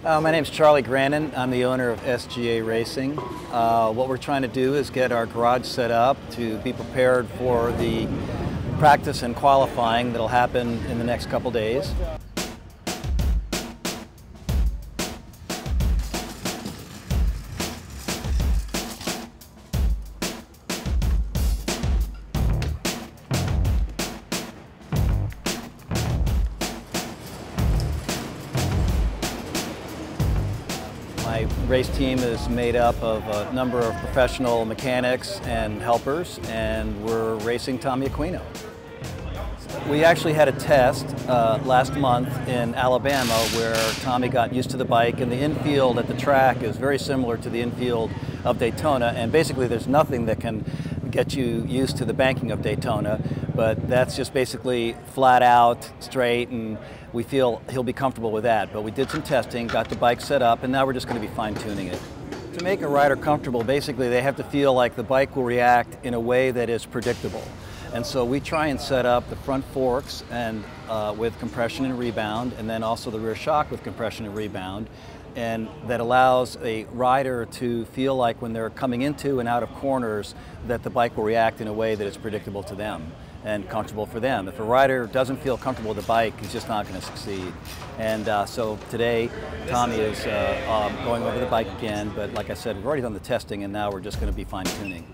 My name's Charlie Grannon. I'm the owner of SGA Racing. What we're trying to do is get our garage set up to be prepared for the practice and qualifying that'll happen in the next couple days. My race team is made up of a number of professional mechanics and helpers, and we're racing Tommy Aquino. We actually had a test last month in Alabama where Tommy got used to the bike, and the infield at the track is very similar to the infield of Daytona, and basically there's nothing that can get you used to the banking of Daytona, but that's just basically flat out, straight, and we feel he'll be comfortable with that. But we did some testing, got the bike set up, and now we're just going to be fine-tuning it. To make a rider comfortable, basically they have to feel like the bike will react in a way that is predictable. And so we try and set up the front forks and with compression and rebound, and then also the rear shock with compression and rebound. And that allows a rider to feel like when they're coming into and out of corners that the bike will react in a way that is predictable to them and comfortable for them. If a rider doesn't feel comfortable with the bike, he's just not going to succeed. And so today, Tommy is going over the bike again, but like I said, we've already done the testing and now we're just going to be fine-tuning.